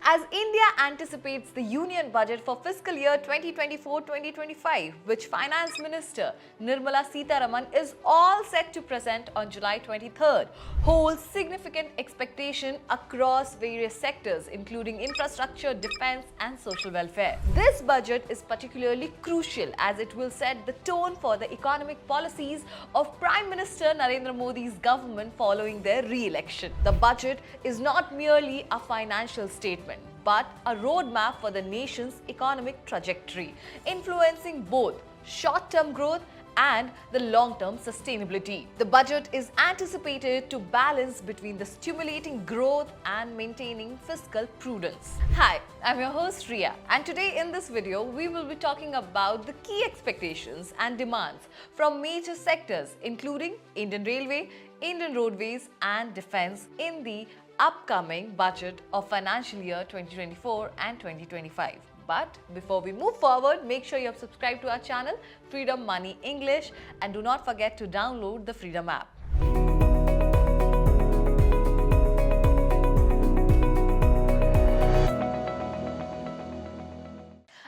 as India anticipates the union budget for fiscal year 2024-2025, which Finance Minister Nirmala Sitharaman is all set to present on July 23rd, holds significant expectation across various sectors including infrastructure, defense and social welfare. This budget is particularly crucial as it will set the tone for the economic policies of Prime Minister Narendra Modi's government following their re-election. The budget is not merely a financial statement, but a roadmap for the nation's economic trajectory, influencing both short-term growth and the long-term sustainability. The budget is anticipated to balance between the stimulating growth and maintaining fiscal prudence. Hi, I'm your host Riya, and today in this video we will be talking about the key expectations and demands from major sectors including Indian Railway, Indian Roadways and Defence in the upcoming budget of financial year 2024 and 2025. But before we move forward, make sure you have subscribed to our channel Freedom Money English and do not forget to download the Freedom app.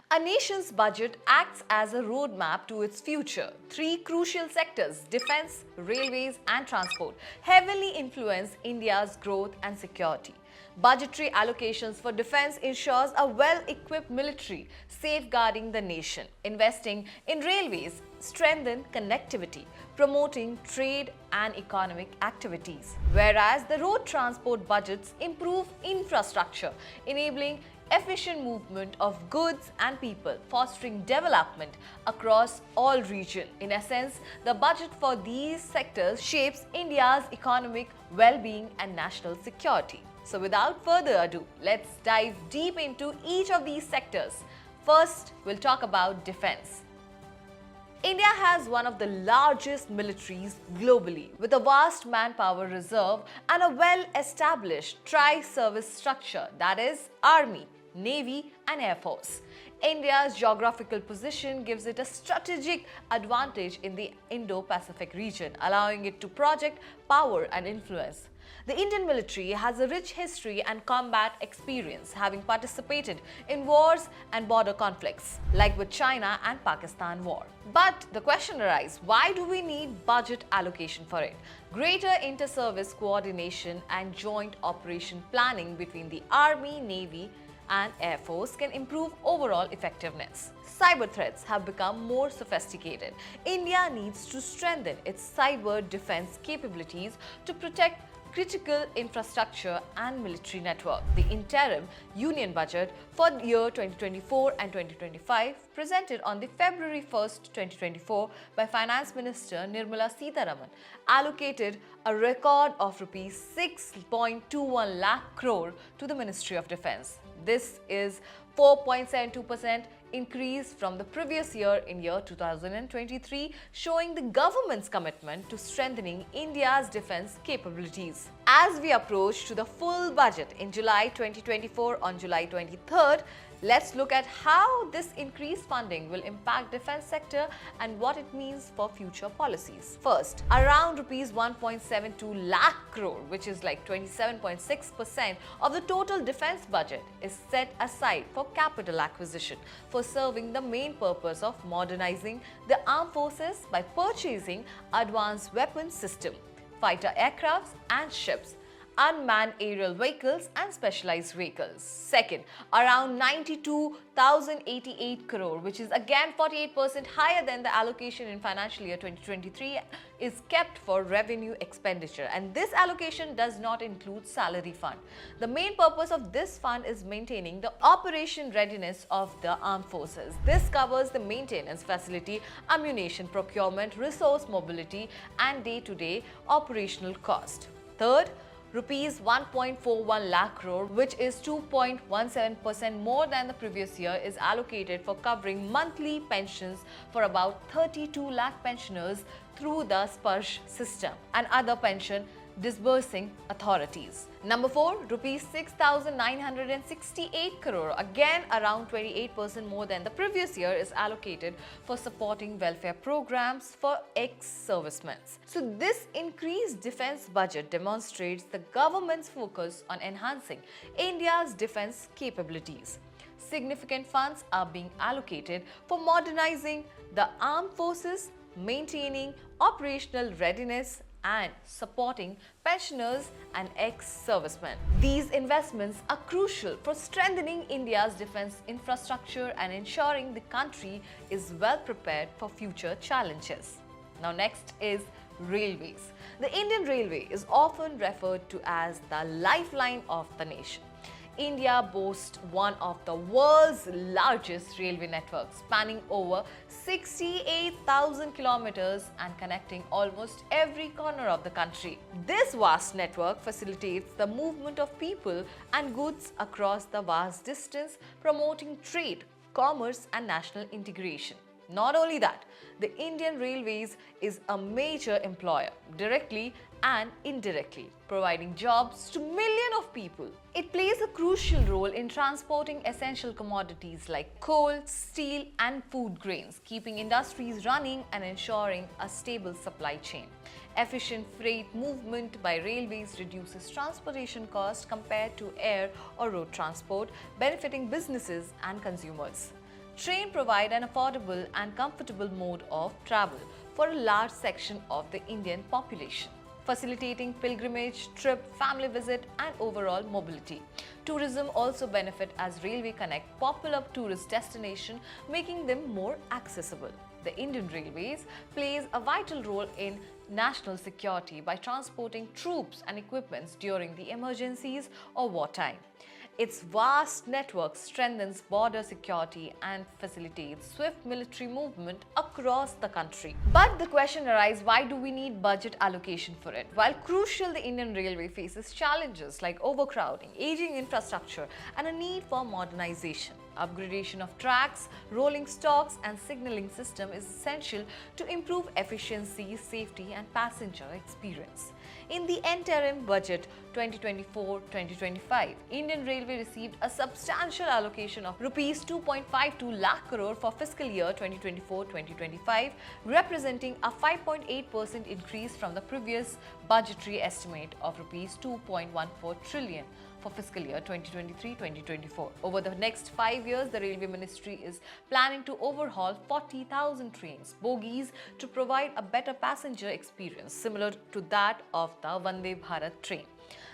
A nation's budget acts as a roadmap to its future. Three crucial sectors, defense, railways and transport, heavily influence India's growth and security. Budgetary allocations for defense ensures a well-equipped military, safeguarding the nation. Investing in railways strengthen connectivity, promoting trade and economic activities. Whereas the road transport budgets improve infrastructure, enabling efficient movement of goods and people, fostering development across all regions. In essence, the budget for these sectors shapes India's economic well-being and national security. So without further ado, let's dive deep into each of these sectors. First, we'll talk about defense. India has one of the largest militaries globally, with a vast manpower reserve and a well-established tri-service structure, that is, Army, Navy and Air Force. India's geographical position gives it a strategic advantage in the Indo-Pacific region, allowing it to project power and influence. The Indian military has a rich history and combat experience, having participated in wars and border conflicts, like with China and Pakistan war. But the question arises, why do we need budget allocation for it? Greater inter-service coordination and joint operation planning between the Army, Navy and Air Force can improve overall effectiveness. Cyber threats have become more sophisticated. India needs to strengthen its cyber defense capabilities to protect critical infrastructure and military network. The interim union budget for the year 2024 and 2025 presented on the February 1st, 2024 by Finance Minister Nirmala Sitharaman allocated a record of rupees 6.21 lakh crore to the Ministry of Defence. This is 4.72% increase from the previous year in year 2023, showing the government's commitment to strengthening India's defense capabilities. As we approach to the full budget in July 2024 on July 23rd, let's look at how this increased funding will impact defense sector and what it means for future policies. First, around rupees 1.72 lakh crore, which is like 27.6% of the total defense budget, is set aside for capital acquisition for serving the main purpose of modernizing the armed forces by purchasing advanced weapons system, fighter aircrafts and ships, unmanned aerial vehicles and specialized vehicles. Second, around 92,088 crore, which is again 48% higher than the allocation in financial year 2023, is kept for revenue expenditure, and this allocation does not include salary fund. The main purpose of this fund is maintaining the operation readiness of the armed forces. This covers the maintenance facility, ammunition procurement, resource mobility and day-to-day operational cost. Third, rupees 1.41 lakh crore, which is 2.17% more than the previous year, is allocated for covering monthly pensions for about 32 lakh pensioners through the Sparsh system and other pension disbursing authorities. Number 4, rupees 6,968 crore, again around 28% more than the previous year, is allocated for supporting welfare programs for ex-servicemen. So this increased defense budget demonstrates the government's focus on enhancing India's defense capabilities. Significant funds are being allocated for modernizing the armed forces, maintaining operational readiness, and supporting pensioners and ex-servicemen. These investments are crucial for strengthening India's defense infrastructure and ensuring the country is well prepared for future challenges. Now next is railways. The Indian Railway is often referred to as the lifeline of the nation. India boasts one of the world's largest railway networks, spanning over 68,000 kilometers and connecting almost every corner of the country. This vast network facilitates the movement of people and goods across the vast distance, promoting trade, commerce, and national integration. Not only that, the Indian Railways is a major employer, directly and indirectly, providing jobs to millions of people. It plays a crucial role in transporting essential commodities like coal, steel, and food grains, keeping industries running and ensuring a stable supply chain. Efficient freight movement by railways reduces transportation costs compared to air or road transport, benefiting businesses and consumers. Train provide an affordable and comfortable mode of travel for a large section of the Indian population, facilitating pilgrimage, trip, family visit, and overall mobility. Tourism also benefit as railway connect popular tourist destinations, making them more accessible. The Indian Railways plays a vital role in national security by transporting troops and equipments during the emergencies or wartime. Its vast network strengthens border security and facilitates swift military movement across the country. But the question arises, why do we need budget allocation for it? While crucial, the Indian Railway faces challenges like overcrowding, aging infrastructure, and a need for modernization. Upgradation of tracks, rolling stocks, and signaling system is essential to improve efficiency, safety, and passenger experience. In the interim budget 2024-2025, Indian Railway received a substantial allocation of rupees 2.52 lakh crore for fiscal year 2024-2025, representing a 5.8% increase from the previous budgetary estimate of rupees 2.14 trillion for fiscal year 2023-2024. Over the next 5 years, the Railway Ministry is planning to overhaul 40,000 trains, bogies, to provide a better passenger experience similar to that of the Vande Bharat train.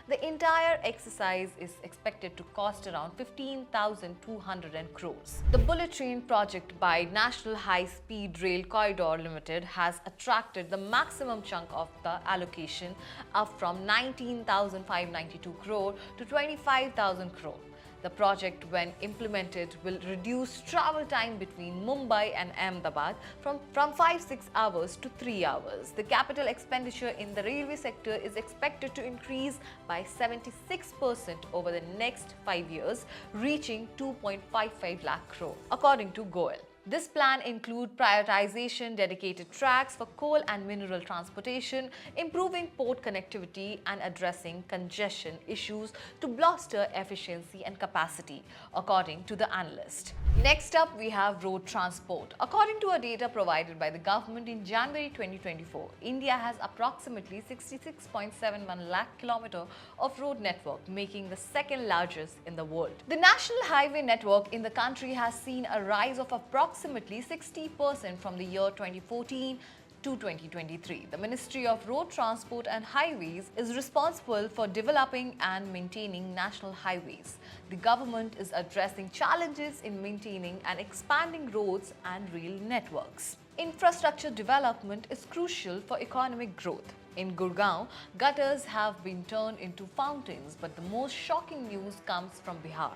The entire exercise is expected to cost around 15,200 crores. The bullet train project by National High Speed Rail Corridor Limited has attracted the maximum chunk of the allocation, up from 19,592 crore to 25,000 crore. The project, when implemented, will reduce travel time between Mumbai and Ahmedabad from 5-6 hours to 3 hours. The capital expenditure in the railway sector is expected to increase by 76% over the next 5 years, reaching 2.55 lakh crore, according to Goel. This plan includes prioritization, dedicated tracks for coal and mineral transportation, improving port connectivity, and addressing congestion issues to bolster efficiency and capacity, according to the analyst. Next up, we have road transport. According to a data provided by the government in January 2024, India has approximately 66.71 lakh kilometers of road network, making the second largest in the world. The national highway network in the country has seen a rise of approximately 60% from the year 2014 to 2023. The Ministry of Road Transport and Highways is responsible for developing and maintaining national highways. The government is addressing challenges in maintaining and expanding roads and rail networks. Infrastructure development is crucial for economic growth. In Gurgaon, gutters have been turned into fountains, but the most shocking news comes from Bihar,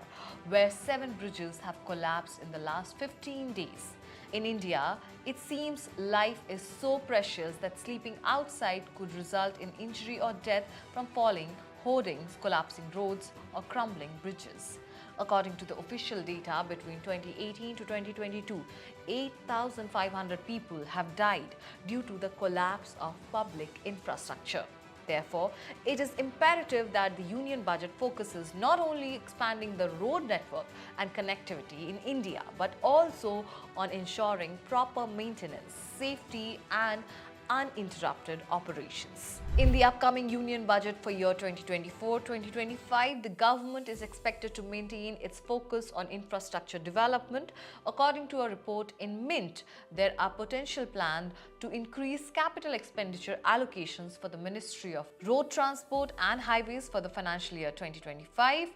where 7 bridges have collapsed in the last 15 days. In India, it seems life is so precious that sleeping outside could result in injury or death from falling hoardings, collapsing roads, or crumbling bridges. According to the official data, between 2018 to 2022, 8,500 people have died due to the collapse of public infrastructure. Therefore, it is imperative that the union budget focuses not only expanding the road network and connectivity in India, but also on ensuring proper maintenance, safety and uninterrupted operations. In the upcoming union budget for year 2024-2025, the government is expected to maintain its focus on infrastructure development. According to a report in Mint, there are potential plans to increase capital expenditure allocations for the Ministry of Road Transport and Highways for the financial year 2025.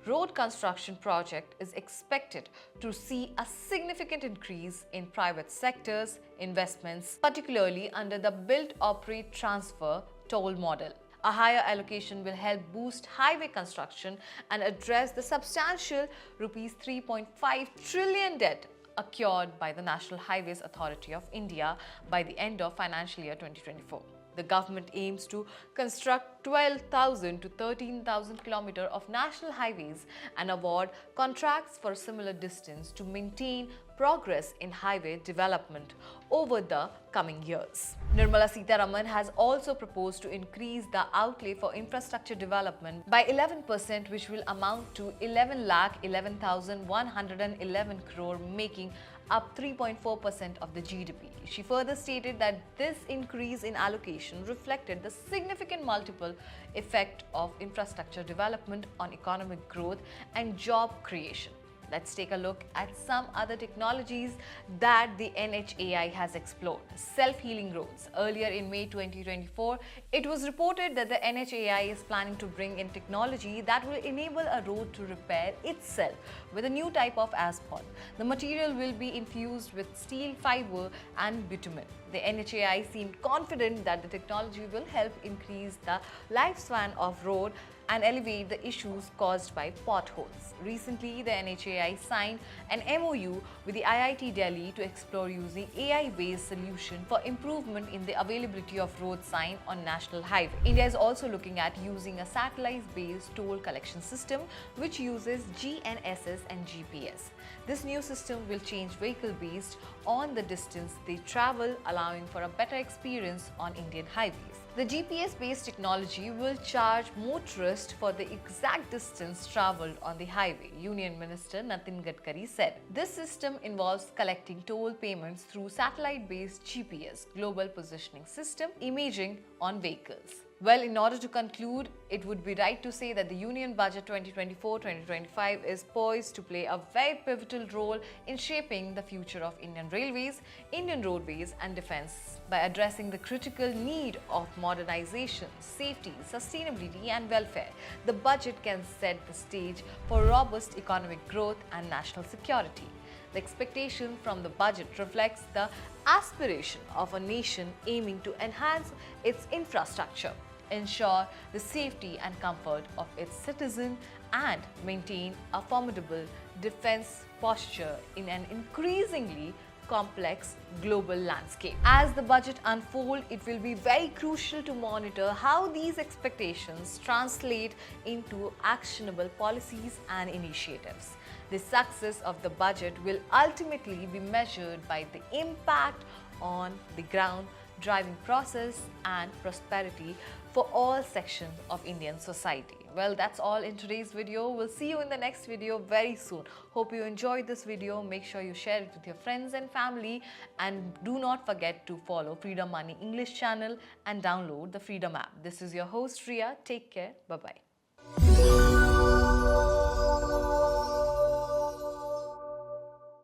Road construction project is expected to see a significant increase in private sectors investments, particularly under the Build, Operate, Transfer toll model. A higher allocation will help boost highway construction and address the substantial rupees 3.5 trillion debt accrued by the National Highways Authority of India by the end of financial year 2024. The government aims to construct 12,000 to 13,000 kilometers of national highways and award contracts for a similar distance to maintain progress in highway development over the coming years. Nirmala Sitharaman has also proposed to increase the outlay for infrastructure development by 11%, which will amount to 11,11,111 crore, making up 3.4% of the GDP. She further stated that this increase in allocation reflected the significant multiple effect of infrastructure development on economic growth and job creation. Let's take a look at some other technologies that the NHAI has explored. Self-healing roads. Earlier in May 2024, it was reported that the NHAI is planning to bring in technology that will enable a road to repair itself with a new type of asphalt. The material will be infused with steel fiber and bitumen. The NHAI seemed confident that the technology will help increase the lifespan of road and alleviate the issues caused by potholes. Recently, the NHAI signed an MOU with the IIT Delhi to explore using AI-based solution for improvement in the availability of road sign on national highway. India is also looking at using a satellite-based toll collection system which uses GNSS and GPS. This new system will change vehicle based on the distance they travel, allowing for a better experience on Indian highways. The GPS-based technology will charge motorists for the exact distance travelled on the highway, Union Minister Nitin Gadkari said. This system involves collecting toll payments through satellite-based GPS, global positioning system, imaging on vehicles. Well, in order to conclude, it would be right to say that the Union Budget 2024-2025 is poised to play a very pivotal role in shaping the future of Indian railways, Indian roadways and defence. By addressing the critical need of modernization, safety, sustainability and welfare, the budget can set the stage for robust economic growth and national security. The expectation from the budget reflects the aspiration of a nation aiming to enhance its infrastructure, ensure the safety and comfort of its citizens, and maintain a formidable defense posture in an increasingly complex global landscape. As the budget unfolds, it will be very crucial to monitor how these expectations translate into actionable policies and initiatives. The success of the budget will ultimately be measured by the impact on the ground, driving process and prosperity for all sections of Indian society. Well, that's all in today's video. We'll see you in the next video very soon. Hope you enjoyed this video. Make sure you share it with your friends and family, and do not forget to follow Freedom Money English channel and download the Freedom app. This is your host Riya. Take care. Bye-bye.